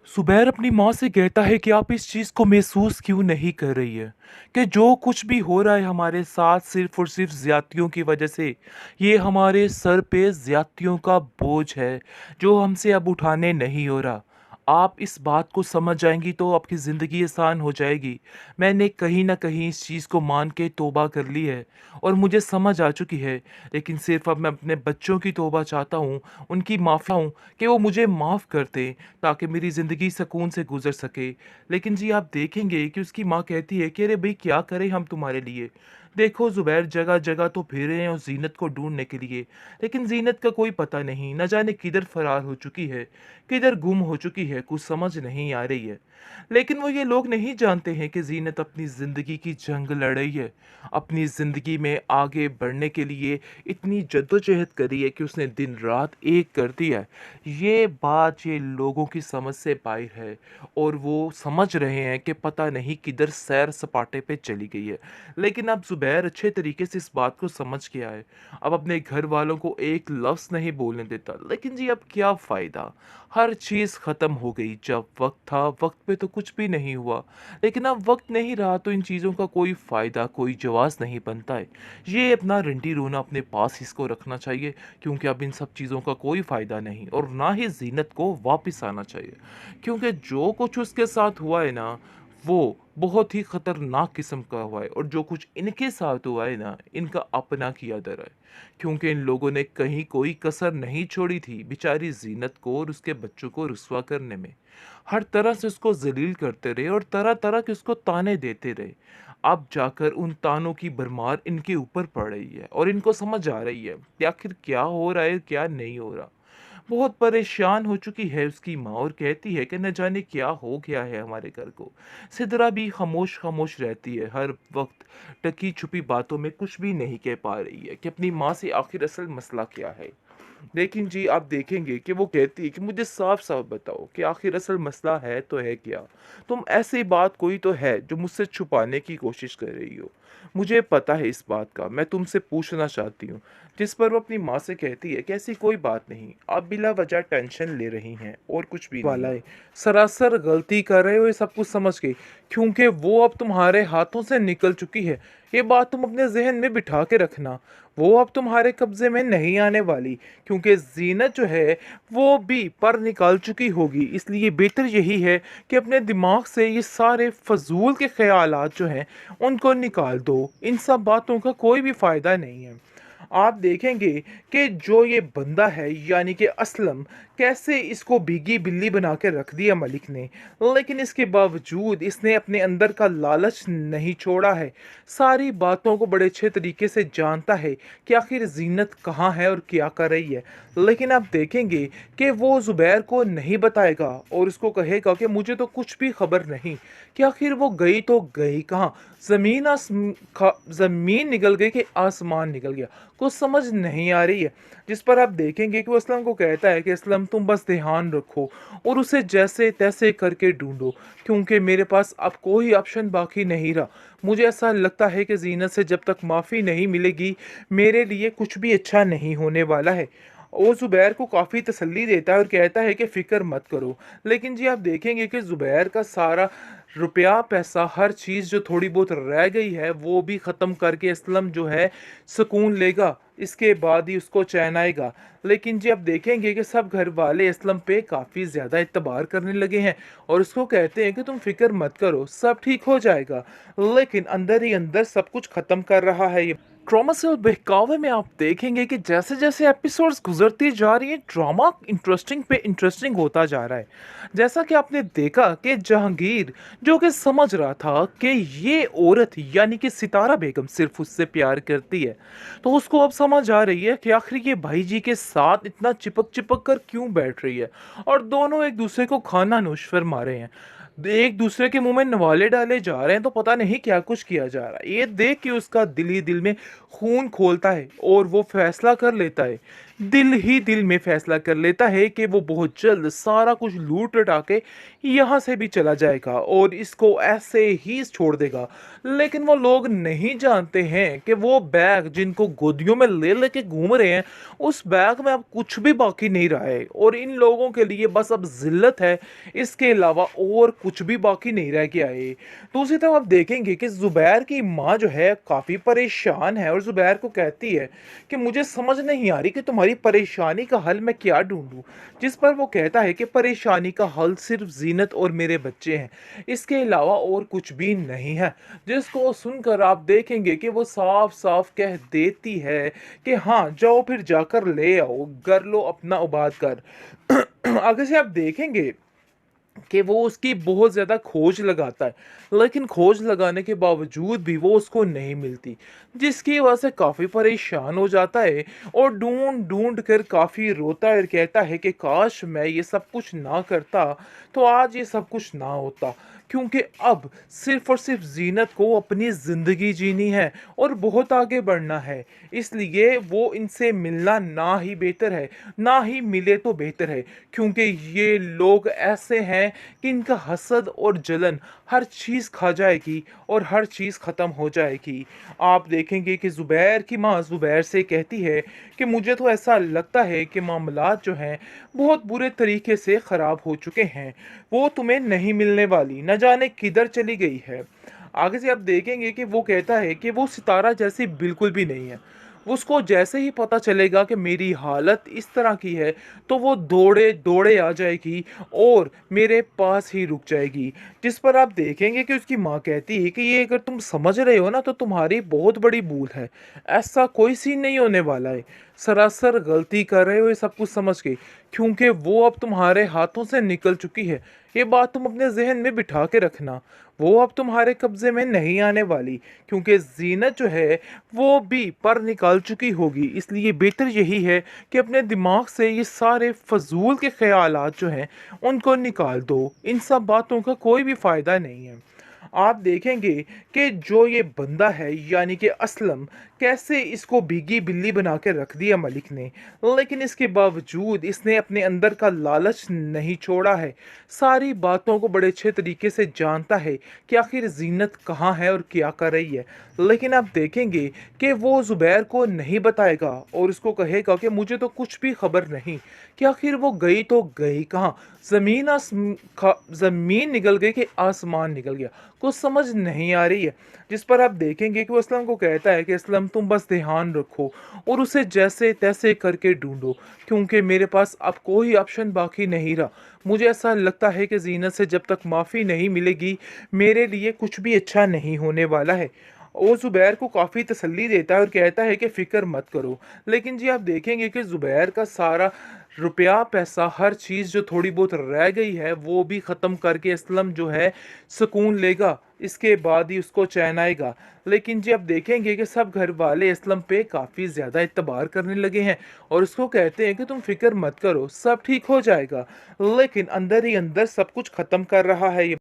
सुबैर अपनी माँ से कहता है कि आप इस चीज़ को महसूस क्यों नहीं कर रही है कि जो कुछ भी हो रहा है हमारे साथ सिर्फ और सिर्फ ज़्यादतियों की वजह से ये हमारे सर पे ज़्यादतियों का बोझ है जो हमसे अब उठाने नहीं हो रहा। आप इस बात को समझ जाएंगी तो आपकी ज़िंदगी आसान हो जाएगी। मैंने कहीं ना कहीं इस चीज़ को मान के तौबा कर ली है और मुझे समझ आ चुकी है, लेकिन सिर्फ अब मैं अपने बच्चों की तौबा चाहता हूँ, उनकी माफ़ी हूँ कि वो मुझे माफ़ कर दें ताकि मेरी ज़िंदगी सुकून से गुज़र सके। लेकिन जी आप देखेंगे कि उसकी माँ कहती है कि अरे भई क्या करें हम तुम्हारे लिए? देखो ज़ुबैर जगह-जगह तो फिरे हैं उस ज़ीनत को ढूँढने के लिए, लेकिन ज़ीनत का कोई पता नहीं, न जाने किधर फ़रार हो चुकी है, किधर गुम हो चुकी है, कुछ समझ नहीं आ रही है। लेकिन वो ये लोग नहीं जानते हैं कि ज़ीनत अपनी ज़िंदगी की जंग लड़ रही है, अपनी ज़िंदगी में आगे बढ़ने के लिए इतनी जद्दोजहद करी है कि उसने दिन-रात एक कर दिया है। ये बात ये लोगों की समझ से बाहर है और वो समझ रहे हैं कि पता नहीं किधर सैर सपाटे पे चली गई है। लेकिन अब ज़ुबैर अच्छे तरीके से इस बात को समझ गया है। अब अपने घर वालों को एक लफ्ज़ नहीं बोलने देता। लेकिन जी अब क्या फ़ायदा? हर चीज़ ख़त्म हो गई। जब वक़्त था, वक़्त पे तो कुछ भी नहीं हुआ। लेकिन अब वक़्त नहीं रहा तो इन चीज़ों का कोई फ़ायदा, कोई जवाज़ नहीं बनता है। ये अपना रंडी-रोना अपने पास इसको रखना चाहिए, क्योंकि अब इन सब चीज़ों का कोई फ़ायदा नहीं और ना ही ज़ीनत को वापस आना चाहिए। क्योंकि जो कुछ उसके साथ हुआ है ना, वो बहुत ही ख़तरनाक किस्म का हुआ है और जो कुछ इनके साथ हुआ है ना, इनका अपना किया धरा है। क्योंकि इन लोगों ने कहीं कोई कसर नहीं छोड़ी थी बेचारी ज़ीनत को और उसके बच्चों को रुसवा करने में। हर तरह से उसको ज़लील करते रहे और तरह-तरह के उसको ताने देते रहे। अब जाकर उन तानों की भरमार इनके ऊपर पड़ रही है और इनको समझ आ रही है कि आखिर क्या हो रहा है, क्या नहीं हो रहा। बहुत परेशान हो चुकी है उसकी माँ और कहती है कि न जाने क्या हो गया है हमारे घर को। सिदरा भी खामोश खामोश रहती है, हर वक्त टकी छुपी बातों में कुछ भी नहीं कह पा रही है कि अपनी माँ से आखिर असल मसला क्या है। लेकिन जी आप देखेंगे कि वो कहती है कि मुझे साफ-साफ बताओ कि आखिर असल मसला है तो है क्या? तुम ऐसी बात कोई तो है जो मुझसे छुपाने की कोशिश कर रही हो। मुझे पता है इस बात का, मैं तुमसे पूछना चाहती हूँ। जिस पर वो अपनी माँ से कहती है कि ऐसी कोई बात नहीं, आप बिला वजह टेंशन ले रही हैं और कुछ भी वाला है। सरासर गलती कर रहे हो ये सब कुछ समझ के, क्योंकि वो अब तुम्हारे हाथों से निकल चुकी है। ये बात तुम अपने ज़हन में बिठा के रखना। वो अब तुम्हारे कब्ज़े में नहीं आने वाली, क्योंकि ज़ीनत जो है वो भी पर निकाल चुकी होगी। इसलिए बेहतर यही है कि अपने दिमाग से ये सारे फ़ज़ूल के ख़यालात जो हैं उनको निकाल दो। इन सब बातों का कोई भी फ़ायदा नहीं है। आप देखेंगे कि जो ये बंदा है यानी कि असलम, कैसे इसको भीगी बिल्ली बना के रख दिया मलिक ने। लेकिन इसके बावजूद इसने अपने अंदर का लालच नहीं छोड़ा है। सारी बातों को बड़े अच्छे तरीके से जानता है कि आखिर ज़ीनत कहाँ है और क्या कर रही है। लेकिन आप देखेंगे कि वो ज़ुबैर को नहीं बताएगा और उसको कहेगा कि मुझे तो कुछ भी खबर नहीं कि आखिर वो गई तो गई कहाँ। ज़मीन निकल गई कि आसमान निकल गया, कुछ समझ नहीं आ रही है। जिस पर आप देखेंगे कि वो असलम को कहता है कि असलम तुम बस ध्यान रखो और उसे जैसे तैसे करके ढूंढो, क्योंकि मेरे पास अब कोई ऑप्शन बाकी नहीं रहा। मुझे ऐसा लगता है कि ज़ीनत से जब तक माफ़ी नहीं मिलेगी मेरे लिए कुछ भी अच्छा नहीं होने वाला है। वो ज़ुबैर को काफ़ी तसल्ली देता है और कहता है कि फ़िक्र मत करो। लेकिन जी आप देखेंगे कि ज़ुबैर का सारा रुपया पैसा हर चीज़ जो थोड़ी बहुत रह गई है वो भी ख़त्म करके असलम जो है सुकून लेगा, इसके बाद ही उसको चैन आएगा। लेकिन जी आप देखेंगे कि सब घर वाले असलम पे काफ़ी ज़्यादा एतबार करने लगे हैं और उसको कहते हैं कि तुम फ़िक्र मत करो, सब ठीक हो जाएगा। लेकिन अंदर ही अंदर सब कुछ ख़त्म कर रहा है ये। ड्रामा से और बहकावे में आप देखेंगे कि जैसे-जैसे एपिसोड्स गुज़रती जा रही हैं, ड्रामा इंटरेस्टिंग पे इंटरेस्टिंग होता जा रहा है। जैसा कि आपने देखा कि जहांगीर जो कि समझ रहा था कि ये औरत यानी कि सितारा बेगम सिर्फ़ उससे प्यार करती है, तो उसको अब समझ आ रही है कि आखिर ये भाई जी के साथ इतना चिपक-चिपक कर क्यों बैठ रही है और दोनों एक-दूसरे को खाना नोश फरमा रहे हैं। एक दूसरे के मुंह में नवाले डाले जा रहे हैं तो पता नहीं क्या कुछ किया जा रहा है। ये देख के उसका दिल ही दिल में खून खोलता है और वो फैसला कर लेता है दिल ही दिल में फैसला कर लेता है कि वो बहुत जल्द सारा कुछ लूट लटा के यहाँ से भी चला जाएगा और इसको ऐसे ही छोड़ देगा। लेकिन वो लोग नहीं जानते हैं कि वो बैग जिनको गोदियों में ले लेके घूम रहे हैं, उस बैग में अब कुछ भी बाकी नहीं रहा है और इन लोगों के लिए बस अब जिल्लत है, इसके अलावा और कुछ भी बाकी नहीं रह गया है। दूसरी तरफ आप देखेंगे कि ज़ुबैर की माँ जो है काफ़ी परेशान है और ज़ुबैर को कहती है कि मुझे समझ नहीं आ रही कि तुम्हारी परेशानी का हल मैं क्या ढूंढूं। जिस पर वो कहता है कि परेशानी का हल सिर्फ जीनत और मेरे बच्चे हैं, इसके अलावा और कुछ भी नहीं है। जिसको सुनकर आप देखेंगे कि वो साफ साफ कह देती है कि हाँ जाओ फिर जाकर ले आओ, कर लो अपना उबाद कर। आगे से आप देखेंगे कि वो उसकी बहुत ज़्यादा खोज लगाता है, लेकिन खोज लगाने के बावजूद भी वो उसको नहीं मिलती, जिसकी वजह से काफ़ी परेशान हो जाता है और ढूंढ ढूंढ कर काफ़ी रोता है और कहता है कि काश मैं ये सब कुछ ना करता तो आज ये सब कुछ ना होता, क्योंकि अब सिर्फ और सिर्फ जीनत को अपनी ज़िंदगी जीनी है और बहुत आगे बढ़ना है। इसलिए वो इनसे मिलना ना ही बेहतर है, ना ही मिले तो बेहतर है, क्योंकि ये लोग ऐसे हैं कि इनका हसद और जलन हर चीज़ खा जाएगी और हर चीज़ ख़त्म हो जाएगी। आप देखेंगे कि ज़ुबैर की माँ ज़ुबैर से कहती है कि मुझे तो ऐसा लगता है कि मामलात जो हैं बहुत बुरे तरीके से ख़राब हो चुके हैं, वो तुम्हें नहीं मिलने वाली, न जाने किधर चली गई है। आगे से आप देखेंगे कि वो कहता है कि वो सितारा जैसी बिल्कुल भी नहीं है। उसको जैसे ही पता चलेगा कि मेरी हालत इस तरह की है, तो वो दौड़े दौड़े आ जाएगी और मेरे पास ही रुक जाएगी। जिस पर आप देखेंगे कि उसकी माँ कहती है कि ये अगर तुम समझ रहे हो ना तो तुम्हारी बहुत बड़ी भूल है, ऐसा कोई सीन नहीं होने वाला है, सरासर गलती कर रहे हो ये सब कुछ समझ के, क्योंकि वो अब तुम्हारे हाथों से निकल चुकी है। ये बात तुम अपने जहन में बिठा के रखना, वो अब तुम्हारे कब्जे में नहीं आने वाली, क्योंकि जीनत जो है वो भी पर निकाल चुकी होगी। इसलिए बेहतर यही है कि अपने दिमाग से ये सारे फजूल के ख्यालात जो हैं उनको निकाल दो, इन सब बातों का कोई भी फ़ायदा नहीं है। आप देखेंगे कि जो ये बंदा है यानी कि असलम, कैसे इसको भीगी बिल्ली बना के रख दिया मलिक ने, लेकिन इसके बावजूद इसने अपने अंदर का लालच नहीं छोड़ा है। सारी बातों को बड़े अच्छे तरीके से जानता है कि आखिर जीनत कहाँ है और क्या कर रही है, लेकिन आप देखेंगे कि वो ज़ुबैर को नहीं बताएगा और उसको कहेगा कि मुझे तो कुछ भी खबर नहीं कि आखिर वो गई तो गई कहाँ। ज़मीन निकल गई कि आसमान निकल गया, कुछ समझ नहीं आ रही है। जिस पर आप देखेंगे कि वो असलम को कहता है कि असलम तुम बस ध्यान रखो और उसे जैसे तैसे करके ढूंढो, क्योंकि मेरे पास अब कोई ऑप्शन बाकी नहीं रहा। मुझे ऐसा लगता है कि जीनत से जब तक माफ़ी नहीं मिलेगी मेरे लिए कुछ भी अच्छा नहीं होने वाला है। वो ज़ुबैर को काफ़ी तसल्ली देता है और कहता है कि फ़िक्र मत करो। लेकिन जी आप देखेंगे कि ज़ुबैर का सारा रुपया पैसा हर चीज़ जो थोड़ी बहुत रह गई है वो भी ख़त्म करके असलम जो है सुकून लेगा, इसके बाद ही उसको चैन आएगा। लेकिन जी आप देखेंगे कि सब घर वाले असलम पे काफ़ी ज़्यादा एतबार करने लगे हैं और उसको कहते हैं कि तुम फ़िक्र मत करो, सब ठीक हो जाएगा। लेकिन अंदर ही अंदर सब कुछ ख़त्म कर रहा है ये